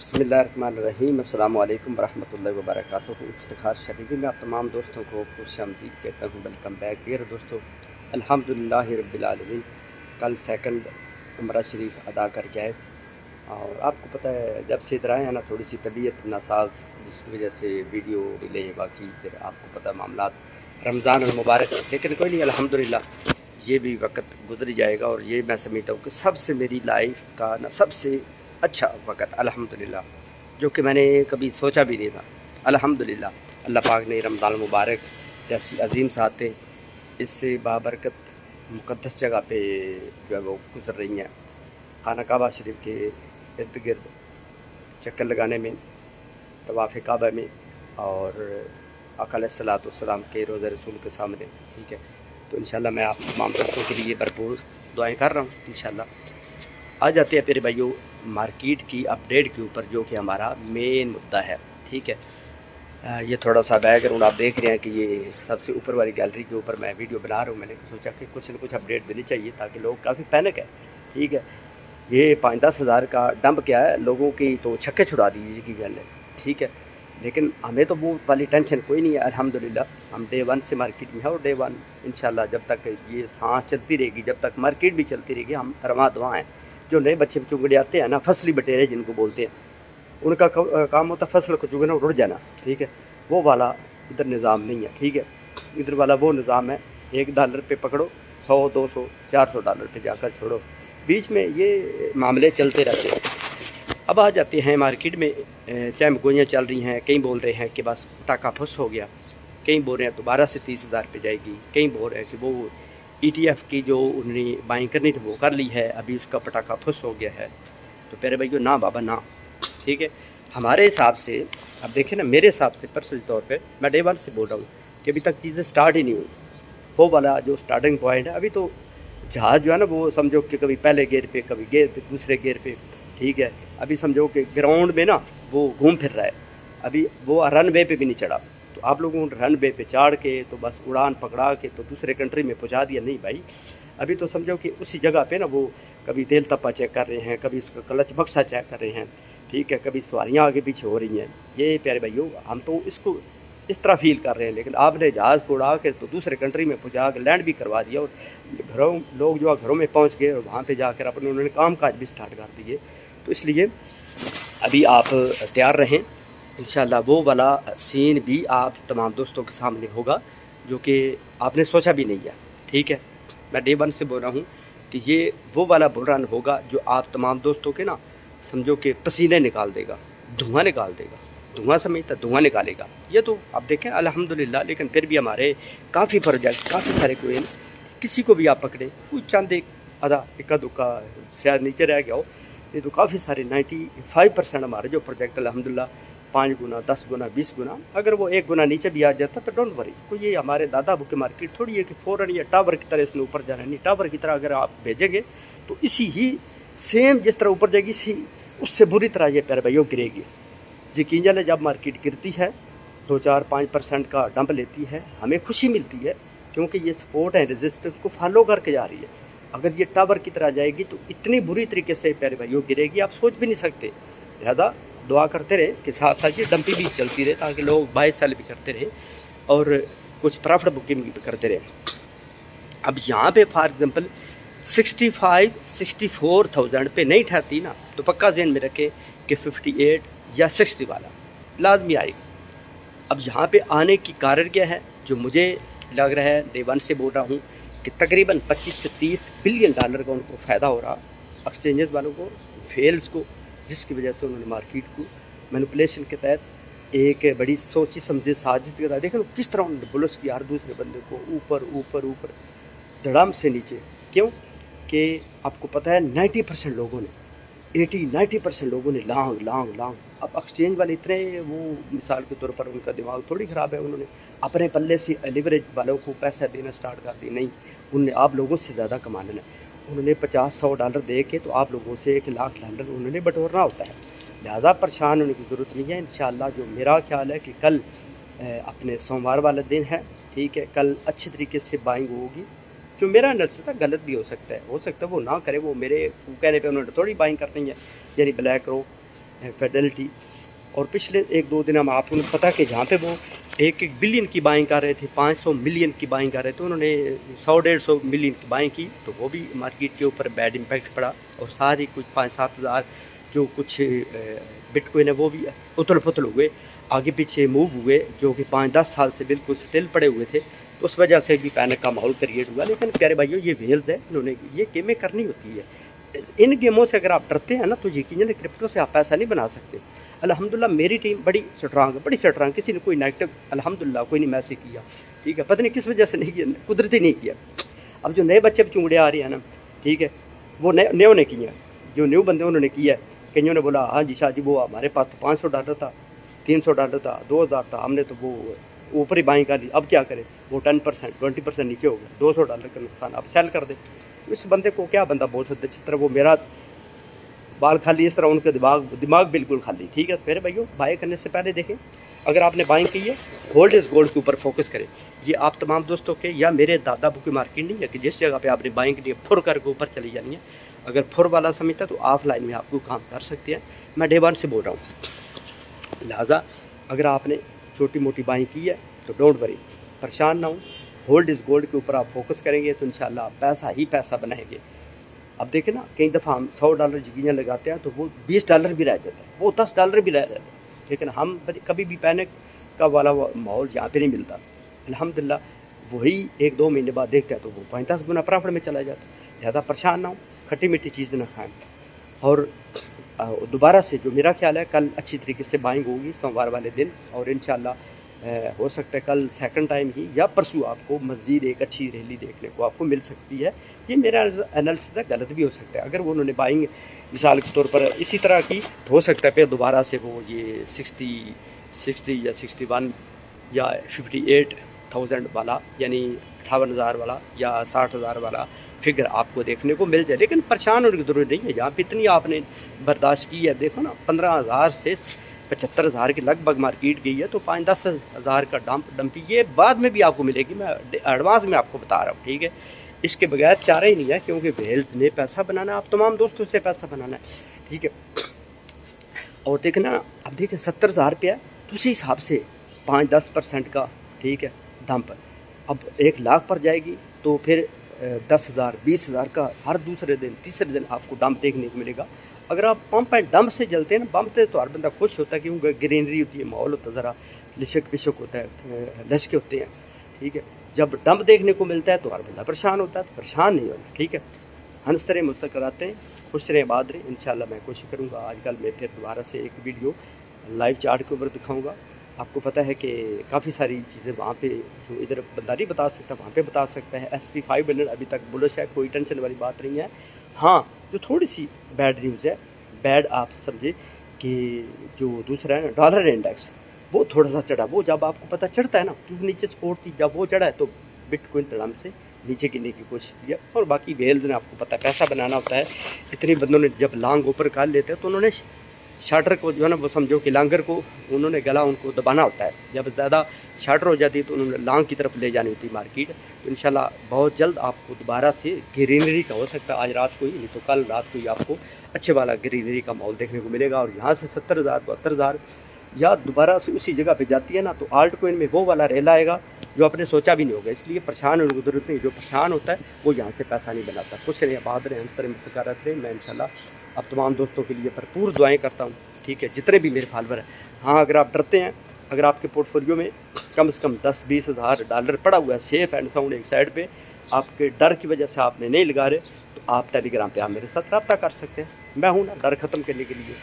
बिस्मिल्लाहिर्रहमानिर्रहीम अस्सलामु अलैकुम वरहमतुल्लाहि वबरकातुहू। इफ्तिखार शरीफी में आप तमाम दोस्तों को खुशामदीद कहता हूँ। वेलकम बैक डियर दोस्तों। अल्हम्दुलिल्लाहि रब्बिल आलमीन कल सेकंड उम्रा शरीफ अदा करके आए और आपको पता है जब से इधर आए हैं ना थोड़ी सी तबीयत नासाज, जिसकी वजह से वीडियो डिले। बाकी फिर आपको पता मामलात रमज़ान और मुबारक, लेकिन कोई नहीं, अल्हम्दुलिल्लाह ये भी वक्त गुजर जाएगा और ये मैं समझता हूँ कि सबसे मेरी लाइफ का ना सबसे अच्छा वक्त अल्हम्दुलिल्लाह, जो कि मैंने कभी सोचा भी नहीं था। अल्हम्दुलिल्लाह अल्लाह पाक ने रमज़ान मुबारक जैसी अजीम सातें इससे बाबरकत मुक़द्दस जगह पे जो है वो गुजर रही हैं। खाना काबा शरीफ के इर्द गिर्द चक्कर लगाने में, तवाफ़ काबा में और आका अलैहिस्सलातु वस्सलाम के रोज़ा रसूल के सामने। ठीक है, तो इंशाल्लाह मैं आप तमाम दोस्तों के लिए भरपूर दुआएं कर रहा हूँ। इंशाल्लाह आ जाते हैं फिर भाइयों मार्केट की अपडेट के ऊपर, जो कि हमारा मेन मुद्दा है। ठीक है, ये थोड़ा सा बैकग्राउंड आप देख रहे हैं कि ये सबसे ऊपर वाली गैलरी के ऊपर मैं वीडियो बना रहा हूँ। मैंने सोचा कि कुछ न कुछ अपडेट देनी चाहिए ताकि लोग काफ़ी पैनिक है। ठीक है, ये 5-10 हज़ार का डंप क्या है, लोगों की तो छक्के छुड़ा दीजिए की गल है। ठीक है, लेकिन हमें तो वो वाली टेंशन कोई नहीं है। अल्हम्दुलिल्लाह हम डे 1 से मार्केट में है और डे 1 इंशाल्लाह जब तक ये सांस चलती रहेगी, जब तक मार्केट भी चलती रहेगी, हम रवा दवा हैं। जो नए बच्चे चुंगड़े आते हैं ना, फसली बटेरे जिनको बोलते हैं, उनका काम होता है फसल को चुगना और उड़ जाना। ठीक है, वो वाला इधर निज़ाम नहीं है। ठीक है, इधर वाला वो निज़ाम है, $1 पे पकड़ो, 100, 200, $400 पे जाकर छोड़ो। बीच में ये मामले चलते रहते हैं। अब आ जाते हैं मार्केट में, चाहे गोइयाँ चल रही हैं। कई बोल रहे हैं कि बस टाका फुस हो गया, कई बोल रहे हैं दोबारा से 30,000 पे जाएगी, कई बोल रहे हैं कि वो ETF की जो उन्होंने बाइंग करनी थी वो कर ली है, अभी उसका पटाखा फुस हो गया है। तो प्यारे भाइयों ना बाबा ना। ठीक है, हमारे हिसाब से अब देखिए ना, मेरे हिसाब से पर्सनल तौर पे मैं डे 1 से बोल रहा हूँ कि अभी तक चीज़ें स्टार्ट ही नहीं हुई। वो वाला जो स्टार्टिंग पॉइंट है, अभी तो जहाज़ जो है ना वो समझो कि कभी पहले गेयर पे, कभी गेयर पे, दूसरे गेयर पे। ठीक है, अभी समझो कि ग्राउंड में ना वो घूम फिर रहा है, अभी वो रनवे पे भी नहीं चढ़ा। तो आप लोगों ने रनवे पे चढ़ के तो बस उड़ान पकड़ा के तो दूसरे कंट्री में पहुंचा दिया। नहीं भाई, अभी तो समझो कि उसी जगह पे ना वो कभी तेल तप्पा चेक कर रहे हैं, कभी उसका क्लच बक्सा चेक कर रहे हैं। ठीक है, कभी सवारियाँ आगे पीछे हो रही हैं। ये प्यारे भाइयों हम तो इसको इस तरह फील कर रहे हैं, लेकिन आपने जहाज़ को उड़ा के तो दूसरे कंट्री में पहुँचा के लैंड भी करवा दिया और घरों लोग जो है घरों में पहुँच गए और वहाँ पर जाकर अपने उन्होंने काम काज भी स्टार्ट कर दिए। तो इसलिए अभी आप तैयार रहें, इंशाल्लाह वो वाला सीन भी आप तमाम दोस्तों के सामने होगा जो कि आपने सोचा भी नहीं है। ठीक है, मैं डे 1 से बोल रहा हूँ कि ये वो वाला बुल रन होगा जो आप तमाम दोस्तों के ना समझो कि पसीने निकाल देगा, धुआं निकाल देगा, धुआं समेत धुआं निकालेगा। ये तो आप देखें अल्हम्दुलिल्लाह। लेकिन फिर भी हमारे काफ़ी प्रोजेक्ट, काफ़ी सारे कोई किसी को भी आप पकड़े, कोई चंद एक आधा इक्का दुक्का शायद नीचे रह गया हो, ये तो काफ़ी सारे 95% हमारे जो प्रोजेक्ट अल्हम्दुलिल्लाह 5 गुना, 10 गुना, 20 गुना, अगर वो 1 गुना नीचे भी आ जाता तो डोंट वरी। कोई ये हमारे दादा बुके मार्केट थोड़ी है कि फ़ौरन या टावर की तरह इसने ऊपर जाना नहीं। टावर की तरह अगर आप भेजेंगे तो इसी ही सेम जिस तरह ऊपर जाएगी, इसी उससे बुरी तरह ये प्यारे भाइयों गिरेगी। यकीन जाने जब मार्केट गिरती है 2-4-5% का डंप लेती है, हमें खुशी मिलती है क्योंकि ये सपोर्ट है, रेजिस्टेंस को फॉलो करके जा रही है। अगर ये टावर की तरह जाएगी तो इतनी बुरी तरीके से प्यारे भाइयों गिरेगी, आप सोच भी नहीं सकते। लिहाजा दुआ करते रहे कि साथ साथ ये डंपी भी चलती रहे ताकि लोग बाय सेल भी करते रहे और कुछ प्रॉफिट बुकिंग भी करते रहे। अब यहाँ पे फॉर एग्जांपल 65-64,000 पे नहीं ठहरती ना, तो पक्का ज़हन में रखे कि 58 या 60 वाला लाजमी आएगा। अब यहाँ पे आने की कारण क्या है, जो मुझे लग रहा है डे 1 से बोल रहा हूँ कि तकरीबन 25 से 30 बिलियन डॉलर का उनको फ़ायदा हो रहा एक्सचेंजेस वालों को, फेल्स को, जिसकी वजह से उन्होंने मार्केट को मैनिपुलेशन के तहत एक बड़ी सोची समझे साजिश के तहत देखो किस तरह उन्होंने बुलस किया हर दूसरे बंदे को ऊपर ऊपर ऊपर धड़ाम से नीचे। क्यों कि आपको पता है 90% लोगों ने 80-90% लोगों ने लांग लांग लांग। अब एक्सचेंज वाले इतने वो मिसाल के तौर पर उनका दिमाग थोड़ी ख़राब है, उन्होंने अपने पल्ले से लिवरेज वालों को पैसा देना स्टार्ट कर दिया। नहीं, उनने आप लोगों से ज़्यादा कमाना है। उन्होंने $50-100 दे के तो आप लोगों से $1,00,000 उन्होंने बटोरना होता है। लिहाजा परेशान होने की ज़रूरत नहीं है। इंशाअल्लाह जो मेरा ख्याल है कि कल अपने सोमवार वाला दिन है। ठीक है, कल अच्छी तरीके से बाइंग होगी। जो मेरा एनालिसिस था गलत भी हो सकता है वो ना करे, वो मेरे कहने पे उन्होंने थोड़ी बाइंग करनी है। यानी ब्लैक रो फेडलिटी। और पिछले 1-2 दिन हम आपको पता कि जहाँ पे वो 1-1 बिलियन की बाइंग कर रहे थे, 500 मिलियन की बाइंग कर रहे थे, उन्होंने 100-150 मिलियन की बाइंग की, तो वो भी मार्केट के ऊपर बैड इम्पैक्ट पड़ा। और साथ ही कुछ 5-7 हज़ार जो कुछ बिटकॉइन है वो भी उथल पुथल हुए, आगे पीछे मूव हुए, जो कि 5-10 साल से बिल्कुल स्टिल पड़े हुए थे, तो उस वजह से भी पैनिक का माहौल क्रिएट हुआ। लेकिन प्यारे भाइयों, ये वेल्स है, इन्होंने ये गेमें करनी होती है। इन गेमों से अगर आप डरते हैं ना, तो यकीनन क्रिप्टो से आप पैसा नहीं बना सकते। अल्हम्दुलिल्लाह मेरी टीम बड़ी स्ट्रांग है, बड़ी स्ट्रांग, किसी ने कोई नेगेटिव अल्हम्दुलिल्लाह कोई नहीं मैसेज किया, ठीक है। पता नहीं किस वजह से नहीं किया, कुदरती नहीं किया। अब जो नए बच्चे चूंगड़े आ रही हैं ना, ठीक है, वो न्यू ने किया, जो न्यू बंदे उन्होंने किया। कईयों ने बोला हाँ जी शाह जी, वो हमारे पास तो $500 था, $300 था, 2000 था, हमने तो वो ऊपर ही बाइंग कर ली, अब क्या करें, वो 10% 20% नीचे हो गया, $200 का नुकसान, अब सेल कर दे। इस बंदे को क्या बंदा बोल सकते, जिस तरह वो मेरा बाल खाली, इस तरह उनका दिमाग बिल्कुल खाली, ठीक है। फिर भाइयों, बाय करने से पहले देखें, अगर आपने बाइंग की है, गोल्ड इज़ गोल्ड के ऊपर फोकस करें। ये आप तमाम दोस्तों के या मेरे दादा अबू की मार्केट नहीं है कि जिस जगह पे आपने बाइंग की फुर करके ऊपर चली जानी है। अगर फुर वाला समझता तो ऑफलाइन में आपको काम कर सकते हैं। मैं डे 1 से बोल रहा हूँ। लिहाजा अगर आपने छोटी मोटी बाइंग की है तो डोंट वरी, परेशान ना हो, गोल्ड इज़ गोल्ड के ऊपर आप फोकस करेंगे तो इंशाल्लाह पैसा ही पैसा बनाएंगे। अब देखें ना, कई दफ़ा हम $100 जगीयाँ लगाते हैं तो वो $20 भी रह जाता है, वो $10 भी रह जाता है, लेकिन हम कभी भी पैनिक का वाला माहौल यहाँ पे नहीं मिलता। अल्हम्दुलिल्लाह वही 1-2 महीने बाद देखते हैं तो वो 5-10 गुना प्रॉफिट में चला जाता है। ज़्यादा परेशान ना हो, खट्टी मीठी चीज़ ना खाएँ। और दोबारा से जो मेरा ख्याल है, कल अच्छी तरीके से बाइंग होगी सोमवार वाले दिन, और इंशाल्लाह हो सकता है कल सेकंड टाइम ही या परसों आपको मज़ीद एक अच्छी रैली देखने को आपको मिल सकती है। ये मेरा एनालिसिस है, गलत भी हो सकता है। अगर वो उन्होंने बाइंग मिसाल के तौर पर इसी तरह की, तो हो सकता है फिर दोबारा से वो ये 60 या 61 या 58,000 वाला, यानी 58,000 वाला या 60,000 वाला फिगर आपको देखने को मिल जाए। लेकिन परेशान होने की ज़रूरत नहीं है, यहाँ पर इतनी आपने बर्दाश्त की है। देखो ना, 15,000 से 75,000 के लगभग मार्केट गई है, तो 5-10 हज़ार का डंपी ये बाद में भी आपको मिलेगी, मैं एडवांस में आपको बता रहा हूँ, ठीक है। इसके बगैर चारा ही नहीं है, क्योंकि वेल्थ ने पैसा बनाना है, आप तमाम दोस्तों से पैसा बनाना है, ठीक है। और देखना, अब देखिए 70,000 रुपया, तो उसी हिसाब से 5-10% का, ठीक है, डंप। अब 1 लाख पर जाएगी तो फिर 10,000 20,000 का हर दूसरे दिन तीसरे दिन आपको डंप देखने को मिलेगा। अगर आप पंप एंड डंप से जलते हैं ना, पंप से तो हर बंदा खुश होता है, क्योंकि ग्रीनरी होती है, माहौल होता है, ज़रा लिशक पिशक होता है, लश्के होते हैं, ठीक है। जब डंप देखने को मिलता है तो हर बंदा परेशान होता है, तो परेशान नहीं होना, ठीक है। हंसते रहें, मुस्कुराते हैं, खुश रहें, आबाद रहें। इंशाल्लाह मैं कोशिश करूँगा आजकल मैं फिर दोबारा से एक वीडियो लाइव चार्ट के ऊपर दिखाऊँगा। आपको पता है कि काफ़ी सारी चीज़ें वहाँ पे जो इधर बंदा नहीं बता सकता, वहाँ पे बता सकता है। SP 500 अभी तक बुलिश है, कोई टेंशन वाली बात नहीं है। हाँ, जो थोड़ी सी बैड न्यूज़ है, बैड आप समझे कि जो दूसरा है ना डॉलर इंडेक्स, वो थोड़ा सा चढ़ा। वो जब आपको पता चढ़ता है ना, क्योंकि नीचे सपोर्ट थी, जब वो चढ़ा है तो बिटकॉइन तड़म से नीचे गिरने की कोशिश की। और बाकी वेल्स ने आपको पता है पैसा बनाना होता है। इतने बंदों ने जब लॉन्ग ऊपर कर लेते हैं तो उन्होंने शार्टर को जो है ना, वो समझो कि लांगर को उन्होंने गला उनको दबाना होता है। जब ज़्यादा शार्टर हो जाती है तो उन्होंने लॉन्ग की तरफ ले जानी होती है मार्केट। तो इंशाल्लाह बहुत जल्द आपको दोबारा से ग्रीनरी का हो सकता है, आज रात को ही, नहीं तो कल रात को ही आपको अच्छे वाला ग्रीनरी का माहौल देखने को मिलेगा। और यहाँ से 70,000 72,000 या दोबारा से उसी जगह पे जाती है ना, तो आल्ट कोइन में वो वाला रेल आएगा जो आपने सोचा भी नहीं होगा। इसलिए परेशान होने की जरूरत नहीं, जो परेशान होता है वो यहाँ से पैसा नहीं बनाता। खुश रहें, आबाद रहें, हंसते रहें, मुस्कुराते रहें। मैं इंशाल्लाह अब तमाम दोस्तों के लिए भरपूर दुआएं करता हूँ, ठीक है, जितने भी मेरे फॉलोअर हैं। हाँ, अगर आप डरते हैं, अगर आपके पोर्टफोलियो में कम से कम 10-20 हज़ार डॉलर पड़ा हुआ है सेफ़ एंड साउंड एक साइड पे, आपके डर की वजह से आपने नहीं लगा रहे, तो आप टेलीग्राम पे आप मेरे साथ रब्ता कर सकते हैं। मैं हूँ ना डर ख़त्म करने के लिए।